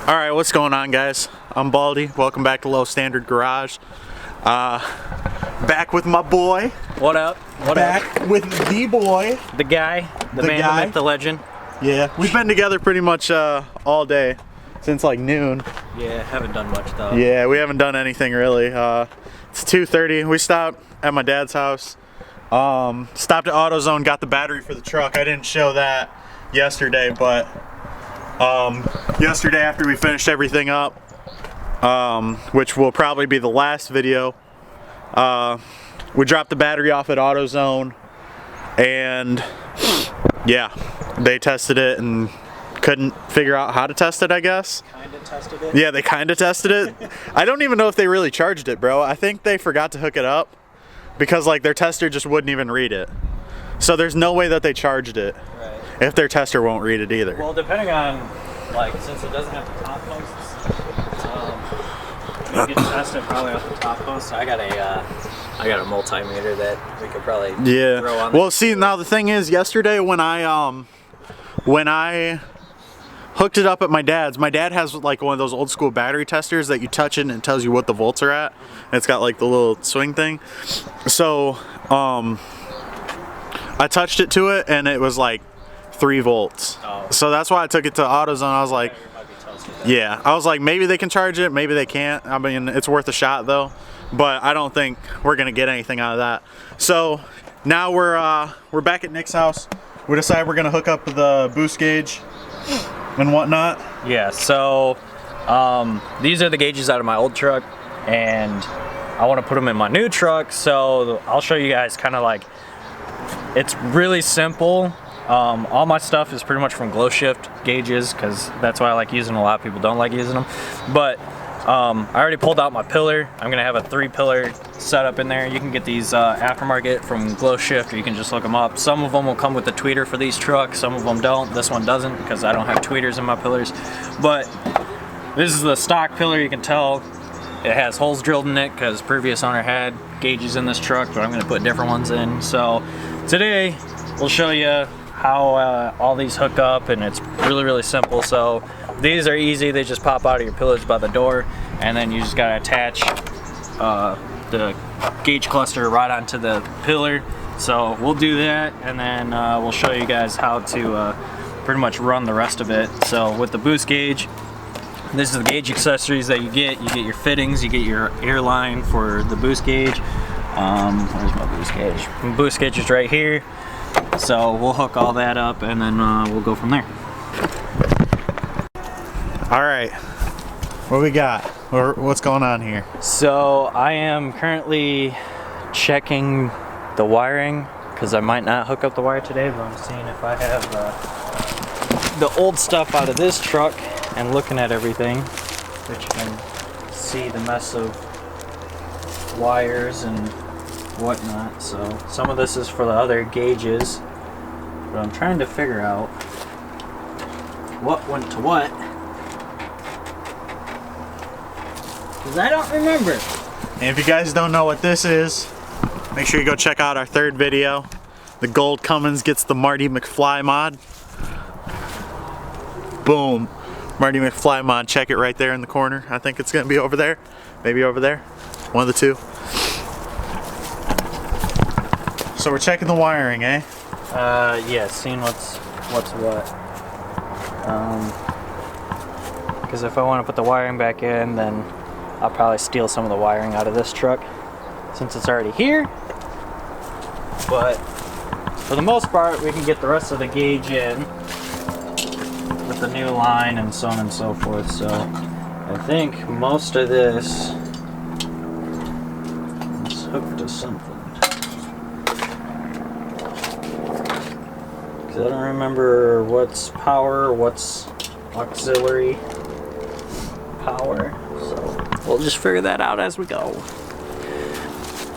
Alright, what's going on, guys? I'm Baldy. Welcome back to Low Standard Garage. Back with my boy. What up? Back with the boy. The guy. The man, guy. the myth, the legend. Yeah, we've been together pretty much all day. Since like noon. Yeah, haven't done much though. Yeah, we haven't done anything really. It's 2:30. We stopped at my dad's house. Stopped at AutoZone, got the battery for the truck. I didn't show that yesterday, but yesterday after we finished everything up, which will probably be the last video, we dropped the battery off at AutoZone, and yeah, they tested it and couldn't figure out how to test it, I guess. Kinda tested it? Yeah, they kinda tested it. I don't even know if they really charged it, bro. I think they forgot to hook it up because like their tester just wouldn't even read it. So there's no way that they charged it. Right. If their tester won't read it either. Well, depending on, like, since it doesn't have the top posts, you can test it probably off the top post. I got a multimeter that we could probably throw on. Well, see, now the thing is, yesterday when I hooked it up at my dad's. My dad has like one of those old school battery testers that you touch it and it tells you what the volts are at. And it's got like the little swing thing. So I touched it to it and it was like 3 volts. Oh. So that's why I took it to AutoZone. I was like, yeah, I was like, maybe they can charge it, maybe they can't. I mean, it's worth a shot though. But I don't think we're gonna get anything out of that. So now we're back at Nick's house. We decided we're gonna hook up the boost gauge and whatnot. Yeah, so these are the gauges out of my old truck, and I want to put them in my new truck, so I'll show you guys kind of like, it's really simple. All my stuff is pretty much from glow shift gauges, because that's why I like using them. A lot of people don't like using them, but I already pulled out my pillar. I'm gonna have a 3-pillar setup in there. You can get these aftermarket from Glow Shift, or you can just look them up. Some of them will come with the tweeter for these trucks, some of them don't. This one doesn't because I don't have tweeters in my pillars. But this is the stock pillar. You can tell it has holes drilled in it because previous owner had gauges in this truck, but I'm gonna put different ones in. So today we'll show you how all these hook up, and it's really simple. So these are easy. They just pop out of your pillars by the door, and then you just gotta attach the gauge cluster right onto the pillar. So we'll do that, and then we'll show you guys how to pretty much run the rest of it. So with the boost gauge, this is the gauge accessories that you get. You get your fittings, you get your air line for the boost gauge. Where's my boost gauge? My boost gauge is right here. So we'll hook all that up, and then we'll go from there. All right, what we got? What's going on here? So I am currently checking the wiring because I might not hook up the wire today, but I'm seeing if I have the old stuff out of this truck and looking at everything, which you can see the mess of wires and whatnot. So some of this is for the other gauges, but I'm trying to figure out what went to what, because I don't remember. And if you guys don't know what this is, make sure you go check out our 3rd video. The gold Cummins gets the Marty McFly mod. Boom. Marty McFly mod. Check it right there in the corner. I think it's gonna be over there. Maybe over there. One of the two. So we're checking the wiring, eh? Yeah, seeing what's what. Because if I want to put the wiring back in, then I'll probably steal some of the wiring out of this truck since it's already here. But for the most part, we can get the rest of the gauge in with the new line and so on and so forth. So I think most of this is hooked to something. I don't remember what's power, what's auxiliary power, so we'll just figure that out as we go.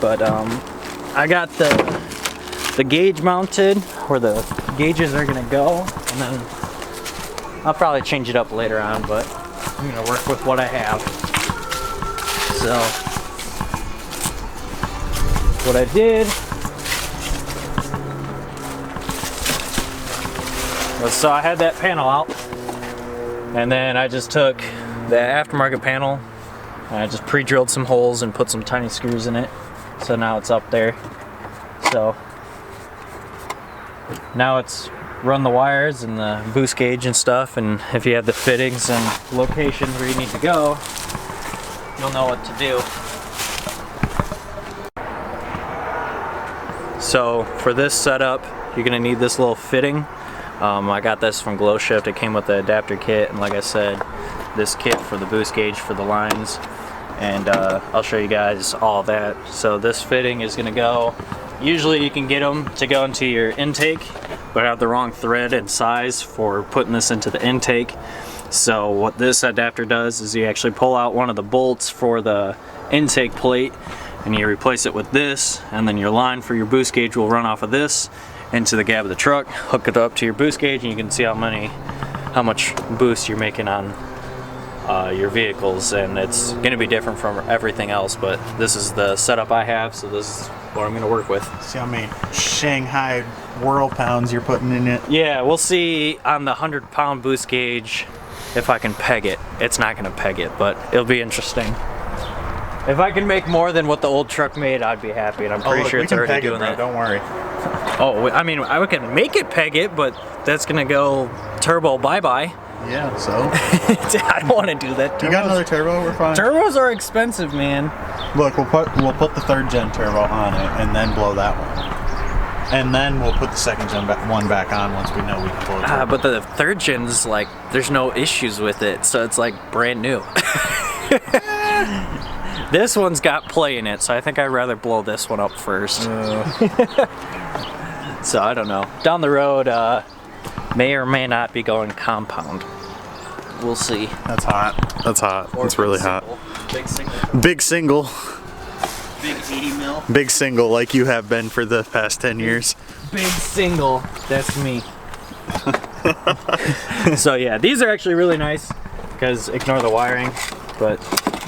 But I got the gauge mounted where the gauges are gonna go, and then I'll probably change it up later on, but I'm gonna work with what I have. So what I did was, so I had that panel out, And then I just took the aftermarket panel and I just pre-drilled some holes and put some tiny screws in it. So now it's up there. So now it's run the wires and the boost gauge and stuff, and if you have the fittings and locations where you need to go, you'll know what to do. So for this setup, you're gonna need this little fitting. I got this from Glow Shift. It came with the adapter kit, and like I said, this kit for the boost gauge for the lines, and I'll show you guys all that. So this fitting is gonna go, usually you can get them to go into your intake, but I have the wrong thread and size for putting this into the intake. So what this adapter does is you actually pull out one of the bolts for the intake plate and you replace it with this, and then your line for your boost gauge will run off of this into the cab of the truck, hook it up to your boost gauge, and you can see how much boost you're making on your vehicles. And it's going to be different from everything else, but this is the setup I have, so this is what I'm going to work with. See how many Shanghai whirl pounds you're putting in it? Yeah, we'll see on the 100-pound boost gauge if I can peg it. It's not going to peg it, but it'll be interesting. If I can make more than what the old truck made, I'd be happy, and I'm pretty sure it's already doing that. Don't worry. Oh, I mean, I can make it peg it, but that's gonna go turbo bye-bye. Yeah, so? I don't want to do that. You got another turbo? We're fine. Turbos are expensive, man. Look, we'll put the 3rd gen turbo on it, and then blow that one. And then we'll put the 2nd gen one back on once we know we can blow it. But the 3rd gen's like, there's no issues with it, so it's like brand new. This one's got play in it, so I think I'd rather blow this one up first. So I don't know. Down the road, may or may not be going compound. We'll see. That's hot. That's hot. It's really hot. Big single. Big single. Big 80 mil. Big single, like you have been for the past 10 years. Big single. That's me. So yeah, these are actually really nice because ignore the wiring, but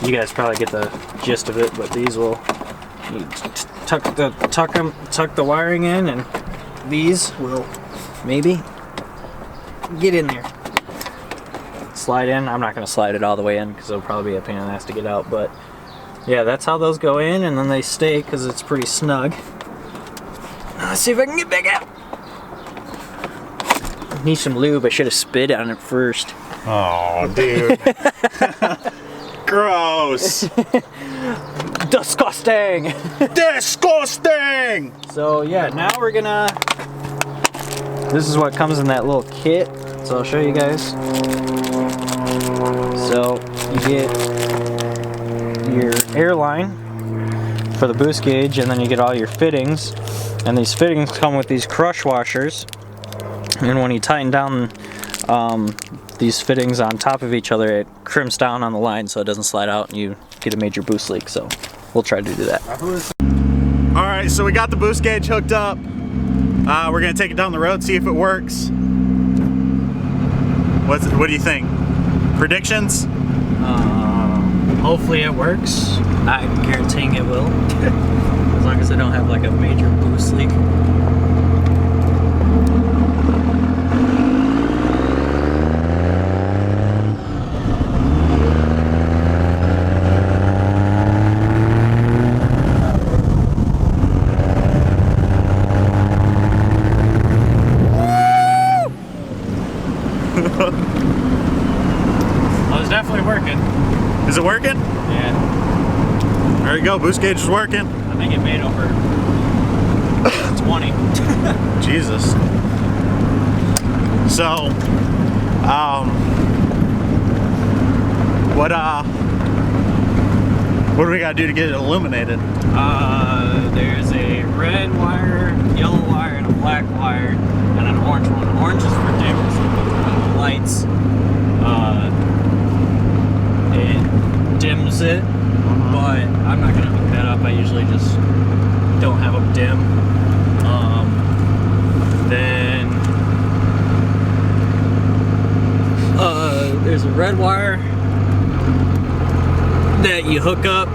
you guys probably get the gist of it. But these will tuck the wiring in, and these will maybe get in there. Slide in. I'm not going to slide it all the way in because it'll probably be a pain in the ass to get out, but yeah, that's how those go in, and then they stay because it's pretty snug. Let's see if I can get back out. Need some lube. I should have spit on it first. Oh, dude. Gross. Disgusting. Disgusting. So yeah, now we're gonna, this is what comes in that little kit, so I'll show you guys. So you get your airline for the boost gauge, and then you get all your fittings, and these fittings come with these crush washers, and when you tighten down these fittings on top of each other, it crimps down on the line so it doesn't slide out and you get a major boost leak. So we'll try to do that. All right, so we got the boost gauge hooked up. We're gonna take it down the road, see if it works. What do you think? Predictions? Hopefully it works. I'm guaranteeing it will. As long as I don't have like a major boost leak. Well, it's definitely working. Is it working? Yeah. There you go, boost gauge is working. I think it made over 20. Jesus. So, what do we gotta do to get it illuminated? There's a red wire, yellow wire, and a black wire, and an orange one. Orange is for dimmers, lights. It dims it, but I'm not gonna hook that up. I usually just don't have them dim. Then there's a red wire that you hook up.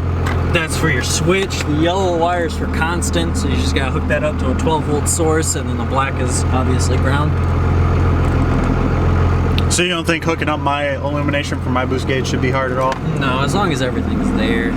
That's for your switch. The yellow wire is for constant, so you just gotta hook that up to a 12-volt source, and then the black is obviously ground. So you don't think hooking up my illumination for my boost gauge should be hard at all? No, as long as everything's there.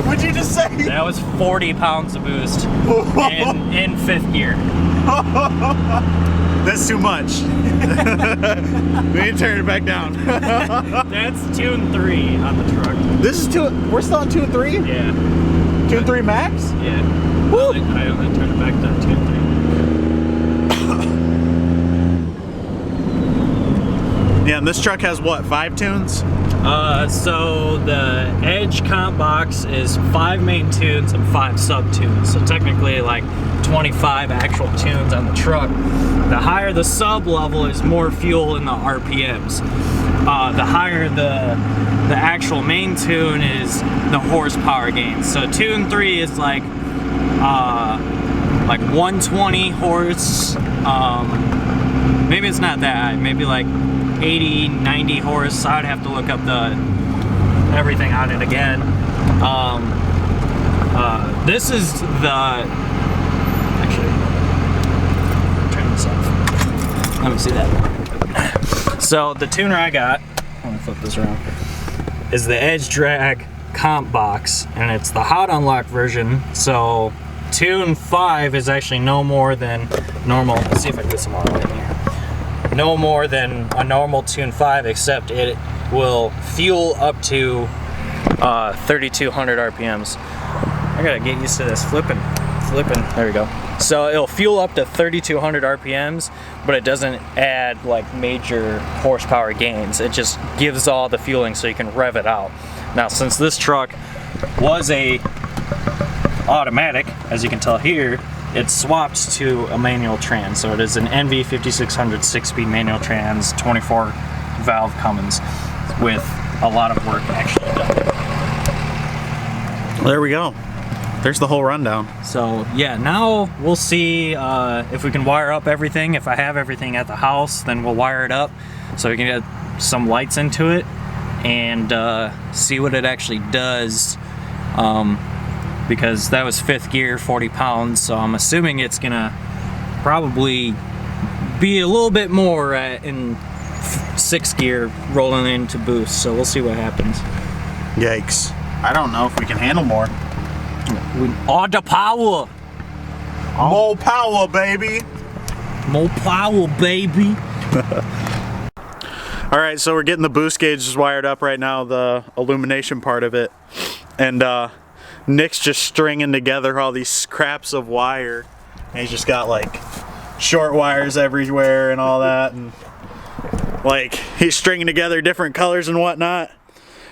What'd you just say? That was 40 pounds of boost in 5th gear. That's too much. We need to turn it back down. That's 2 and 3 on the truck. This is 2. We're still on 2 and 3? Yeah. 2 and 3 max? Yeah. Woo! I only turned it back to 2 and 3. Yeah, and this truck has what, 5 tunes? So the Edge comp box is 5 main tunes and 5 sub tunes. So technically like 25 actual tunes on the truck. The higher the sub level is more fuel in the RPMs. The higher the actual main tune is the horsepower gain. So 2 and 3 is like 120 horse. Maybe it's not that high. Maybe like 80, 90 horse. I'd have to look up everything on it again. This is the, actually, turn this off. Let me see that. So the tuner I got, let me flip this around, is the Edge Drag comp box, and it's the hot unlock version. So tune 5 is actually no more than normal. Let's see if I can get some more light in here. No more than a normal tune 5, except it will fuel up to 3,200 RPMs. I gotta get used to this flipping. There we go. So it'll fuel up to 3,200 RPMs, but it doesn't add like major horsepower gains. It just gives all the fueling so you can rev it out. Now, since this truck was a automatic, as you can tell here, it's swapped to a manual trans. So it is an NV 5600 6-speed manual trans, 24 valve Cummins, with a lot of work actually done. Well, there we go. There's the whole rundown. So yeah, now we'll see if we can wire up everything. If I have everything at the house, then we'll wire it up so we can get some lights into it and see what it actually does. Because that was 5th gear, 40 pounds, so I'm assuming it's gonna probably be a little bit more in 6th gear rolling into boost, so we'll see what happens. Yikes. I don't know if we can handle more. All the power! More power, baby! More power, baby! Alright, so we're getting the boost gauges wired up right now, the illumination part of it. And Nick's just stringing together all these scraps of wire. And he's just got like short wires everywhere and all that. And like he's stringing together different colors and whatnot.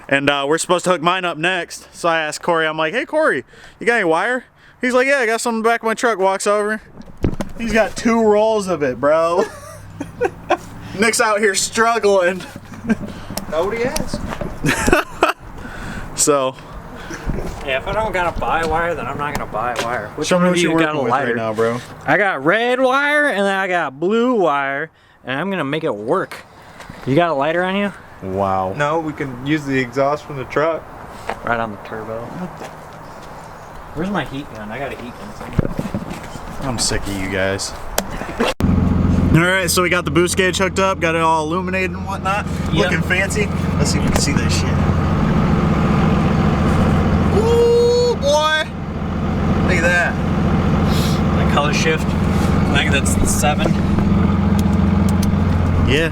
And we're supposed to hook mine up next. So I asked Corey, I'm like, hey Corey, you got any wire? He's like, yeah, I got some in the back of my truck. Walks over. He's got 2 rolls of it, bro. Nick's out here struggling. Nobody asked. So. Yeah, if I don't gotta buy wire, then I'm not gonna buy wire. Which Show me what you you're got a working with lighter right now, bro. I got red wire and then I got blue wire, and I'm gonna make it work. You got a lighter on you? Wow. No, we can use the exhaust from the truck. Right on the turbo. Where's my heat gun? I got a heat gun somewhere. I'm sick of you guys. Alright, so we got the boost gauge hooked up, got it all illuminated and whatnot. Yep. Looking fancy. Let's see if we can see this shit. Ooh, boy! Look at that. My color shift. I think that's the 7. Yeah.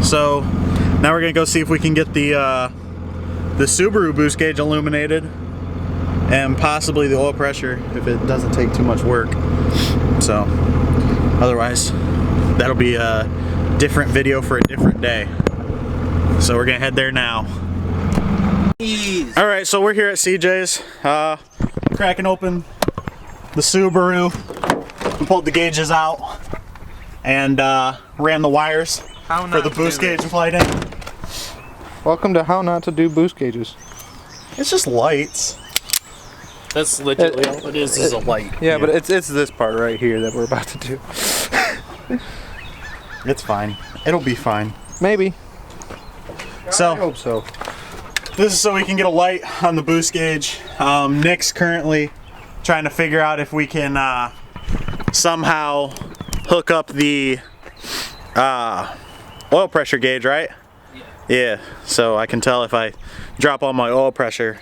So now we're gonna go see if we can get the Subaru boost gauge illuminated, and possibly the oil pressure if it doesn't take too much work. So otherwise, that'll be a different video for a different day. So we're gonna head there now. All right, so we're here at CJ's, cracking open the Subaru. We pulled the gauges out and ran the wires for the boost gauge lighting. Welcome to how not to do boost gauges. It's just lights. That's legitimately all it is a light. Yeah, but it's this part right here that we're about to do. It's fine. It'll be fine. Maybe. I So hope so. this is so we can get a light on the boost gauge. Nick's currently trying to figure out if we can somehow hook up the oil pressure gauge, right? Yeah, so I can tell if I drop on my oil pressure.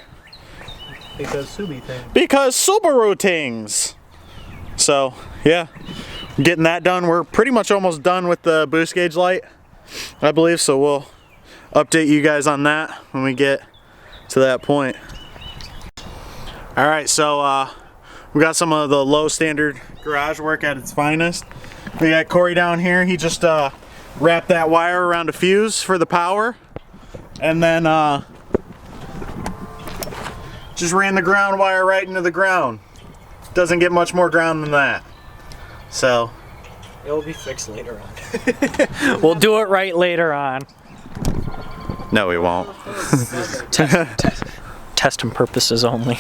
Because Subaru things. So, yeah, getting that done. We're pretty much almost done with the boost gauge light, I believe, so we'll update you guys on that when we get to that point. Alright, so we got some of the low standard garage work at its finest. We got Corey down here. He just wrapped that wire around a fuse for the power, and then just ran the ground wire right into the ground. Doesn't get much more ground than that. So it will be fixed later on. We'll do it right later on. no, we won't. Testing purposes only.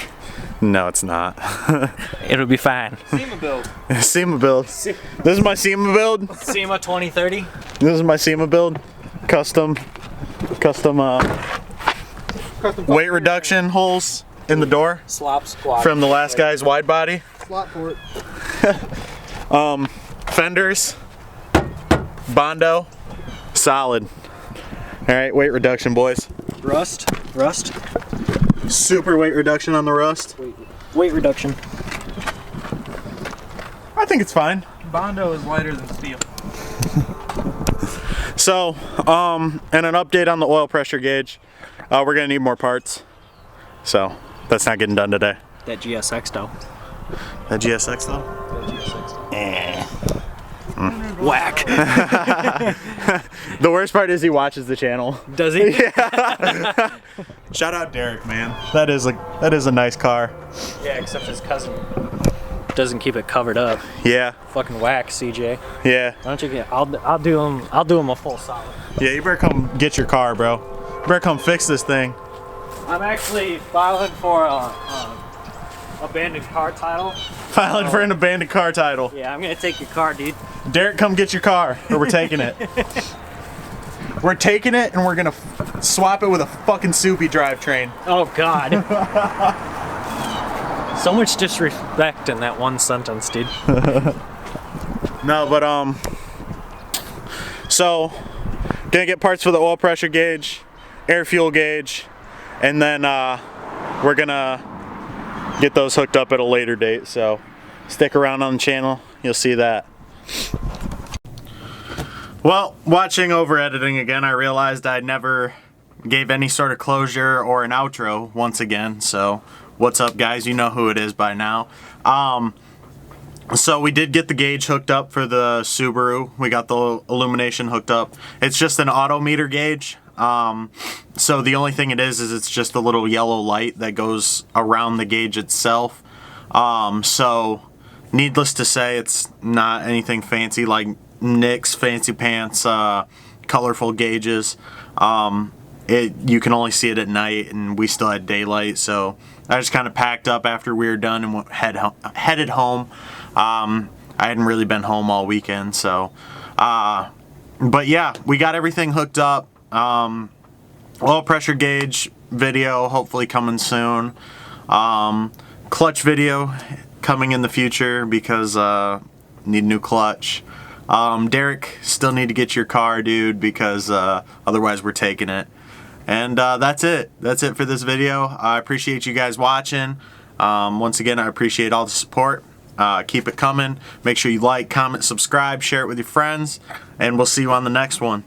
No, it's not. It'll be fine. SEMA build. SEMA build. This is my SEMA build. SEMA 2030. This is my SEMA build. Custom weight reduction holes in the door Slop squat. from the last guy's wide body. Slot port. Fenders. Bondo. Solid. Alright, weight reduction, boys. Rust. Super weight reduction on the rust. Weight reduction. I think it's fine. Bondo is lighter than steel. So, and an update on the oil pressure gauge. We're gonna need more parts. So, that's not getting done today. That GSX though. That GSX though? Whack. The worst part is he watches the channel. Does he? Shout out Derek, man. That is a nice car. Yeah, except his cousin doesn't keep it covered up. Yeah, Fucking whack, CJ. yeah. Why don't you get? I'll do him a full solid. Yeah, you better come get your car, bro. You better come fix this thing. I'm actually filing for a abandoned car title. Filing for an abandoned car title. Yeah, I'm gonna take your car, dude. Derek, come get your car, or we're taking it. We're taking it, and we're gonna swap it with a fucking soupy drivetrain. Oh God. So much disrespect in that one sentence, dude. No, but so gonna get parts for the oil pressure gauge, air fuel gauge, and then we're gonna get those hooked up at a later date. So stick around on the channel, you'll see that. Well, watching over editing again, I realized I never gave any sort of closure or an outro once again. So what's up, guys? You know who it is by now. So we did get the gauge hooked up for the Subaru. We got the illumination hooked up. It's just an auto meter gauge. So the only thing it is it's just a little yellow light that goes around the gauge itself. So needless to say, it's not anything fancy like Nick's fancy pants colorful gauges. You can only see it at night, and we still had daylight, so I just kind of packed up after we were done and headed home. I hadn't really been home all weekend, so but yeah, we got everything hooked up. Oil pressure gauge video hopefully coming soon. Clutch video coming in the future because need new clutch. Derek, still need to get your car, dude, because otherwise we're taking it. And that's it. That's it for this video. I appreciate you guys watching. Once again, I appreciate all the support. Keep it coming. Make sure you like, comment, subscribe, share it with your friends, and we'll see you on the next one.